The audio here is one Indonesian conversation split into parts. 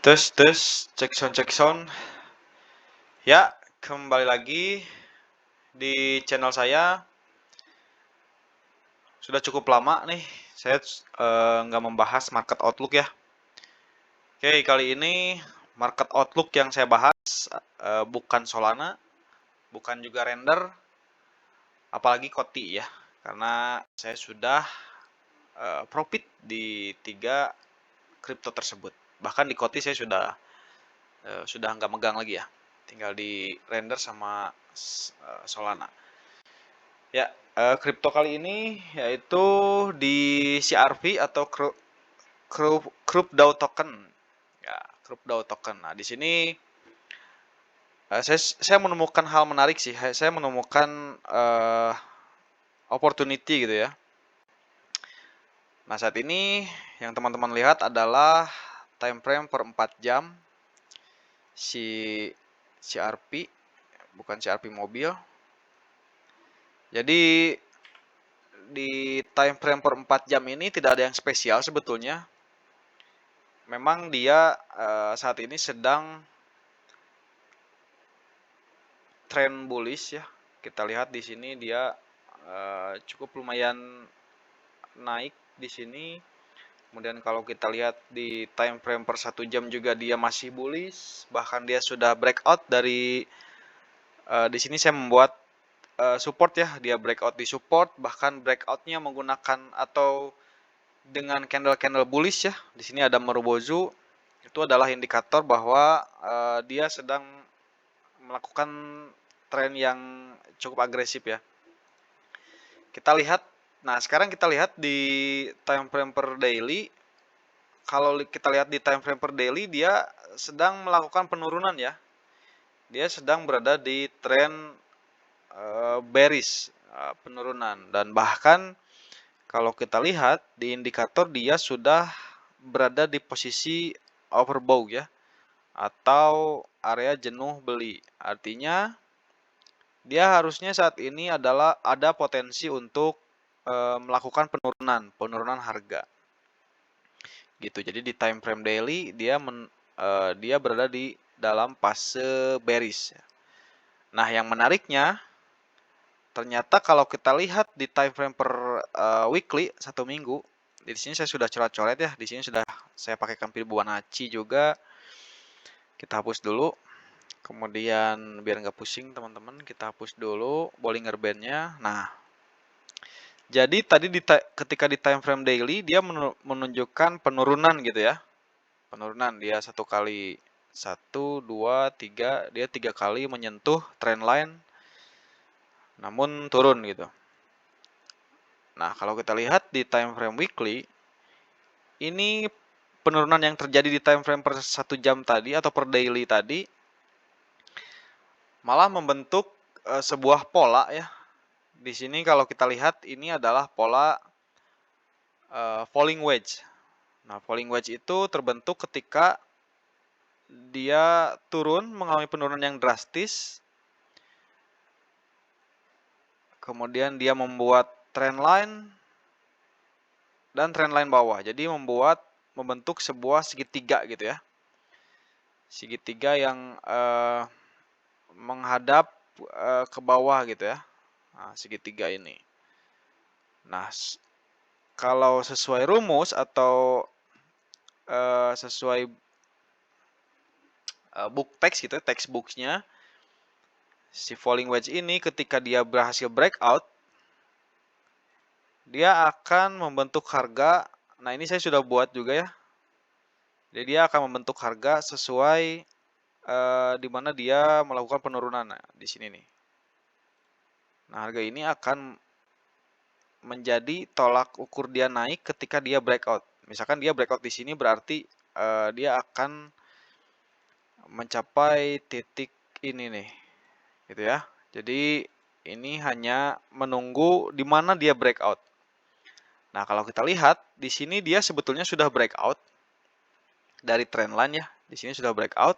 Tes, cek sound. Ya, kembali lagi di channel saya. Sudah cukup lama nih, saya nggak membahas market outlook ya. Oke, kali ini market outlook yang saya bahas bukan Solana, bukan juga render, apalagi Koti ya. Karena saya sudah profit di 3 kripto tersebut. Bahkan di Koti saya sudah nggak megang lagi ya, tinggal di render sama Solana. Ya, kripto kali ini yaitu di CRV atau Crypto Token. Ya, Crypto Token. Nah, di sini saya menemukan hal menarik sih. Saya menemukan opportunity gitu ya. Nah, saat ini yang teman-teman lihat adalah time frame per 4 jam si CRP, bukan CRP mobil. Jadi di time frame per 4 jam ini tidak ada yang spesial sebetulnya. Memang dia saat ini sedang tren bullish ya. Kita lihat di sini dia cukup lumayan naik di sini. Kemudian kalau kita lihat di time frame per 1 jam juga dia masih bullish, bahkan dia sudah breakout dari di sini saya membuat support ya, dia breakout di support, bahkan breakoutnya menggunakan atau dengan candle-candle bullish ya. Di sini ada Marubozu, itu adalah indikator bahwa dia sedang melakukan tren yang cukup agresif ya. Kita lihat, nah sekarang kita lihat di time frame per daily. Kalau kita lihat di time frame per daily, dia sedang melakukan penurunan ya. Dia sedang berada di tren bearish, penurunan, dan bahkan kalau kita lihat di indikator dia sudah berada di posisi overbought ya, atau area jenuh beli. Artinya dia harusnya saat ini adalah ada potensi untuk melakukan penurunan harga. Gitu. Jadi di time frame daily dia berada di dalam fase bearish. Nah, yang menariknya ternyata kalau kita lihat di time frame per weekly 1 minggu, di sini saya sudah coret-coret ya. Di sini sudah saya pakaikan Fibonacci juga. Kita hapus dulu. Kemudian biar nggak pusing teman-teman, kita hapus dulu Bollinger Band-nya. Nah, jadi tadi ketika di time frame daily dia menunjukkan penurunan gitu ya. Penurunan dia 1 kali 1, 2, 3, dia 3 kali menyentuh trendline namun turun gitu. Nah, kalau kita lihat di time frame weekly, ini penurunan yang terjadi di time frame per 1 jam tadi atau per daily tadi malah membentuk sebuah pola ya. Di sini kalau kita lihat ini adalah pola falling wedge. Nah, falling wedge itu terbentuk ketika dia turun mengalami penurunan yang drastis. Kemudian dia membuat trendline dan trendline bawah. Jadi membentuk sebuah segitiga gitu ya. Segitiga yang menghadap ke bawah gitu ya. Nah, segitiga ini. Nah, kalau sesuai rumus atau sesuai book text gitu, textbooknya, si falling wedge ini ketika dia berhasil breakout, dia akan membentuk harga. Nah, ini saya sudah buat juga ya. Jadi dia akan membentuk harga sesuai di mana dia melakukan penurunan. Nah, di sini nih. Nah, harga ini akan menjadi tolak ukur dia naik ketika dia breakout. Misalkan dia breakout di sini berarti dia akan mencapai titik ini nih, gitu ya. Jadi ini hanya menunggu di mana dia breakout. Nah, kalau kita lihat di sini dia sebetulnya sudah breakout dari trendline ya. Di sini sudah breakout.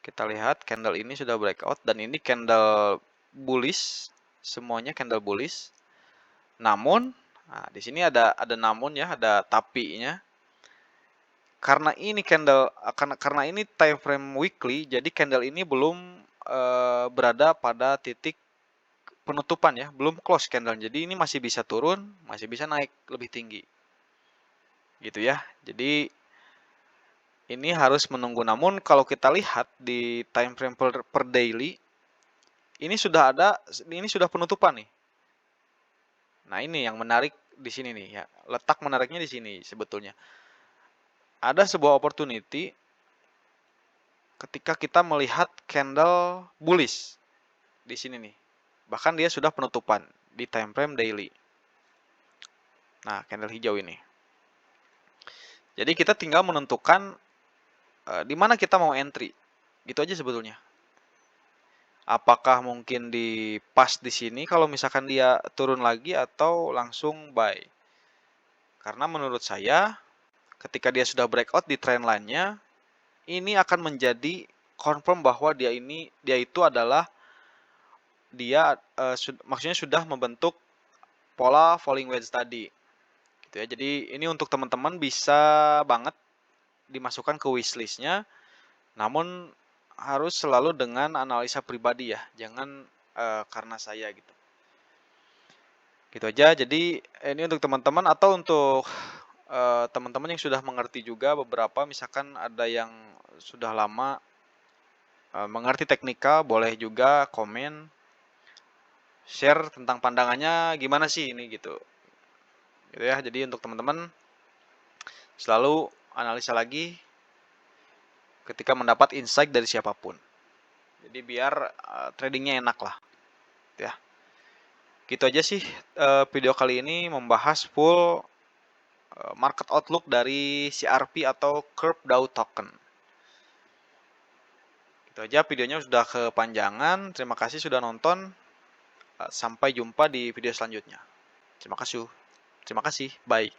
Kita lihat candle ini sudah breakout dan ini candle bullish, semuanya candle bullish. Namun, nah di sini ada namun ya, ada tapinya. karena ini karena ini time frame weekly, jadi candle ini belum berada pada titik penutupan ya, belum close candle. Jadi ini masih bisa turun, masih bisa naik lebih tinggi. Gitu ya. Jadi ini harus menunggu. Namun kalau kita lihat di time frame per daily, ini sudah penutupan nih. Nah, ini yang menarik di sini nih ya. Letak menariknya di sini sebetulnya. Ada sebuah opportunity ketika kita melihat candle bullish di sini nih. Bahkan dia sudah penutupan di time frame daily. Nah, candle hijau ini. Jadi kita tinggal menentukan di mana kita mau entry. Gitu aja sebetulnya. Apakah mungkin pas di sini kalau misalkan dia turun lagi atau langsung buy. Karena menurut saya ketika dia sudah breakout di trend line-nya, ini akan menjadi confirm bahwa dia itu adalah maksudnya sudah membentuk pola falling wedge tadi. Gitu ya. Jadi ini untuk teman-teman bisa banget dimasukkan ke wishlist-nya. Namun harus selalu dengan analisa pribadi ya, jangan karena saya gitu. Gitu aja. Jadi ini untuk teman-teman atau untuk teman-teman yang sudah mengerti juga beberapa, misalkan ada yang sudah lama mengerti teknikal, boleh juga komen, share tentang pandangannya gimana sih ini gitu. Gitu ya. Jadi untuk teman-teman selalu analisa lagi ketika mendapat insight dari siapapun. Jadi biar tradingnya enak lah. Gitu ya. Gitu aja sih video kali ini membahas full market outlook dari CRP atau Curve Dow Token. Itu aja, videonya sudah kepanjangan. Terima kasih sudah nonton. Sampai jumpa di video selanjutnya. Terima kasih. Bye.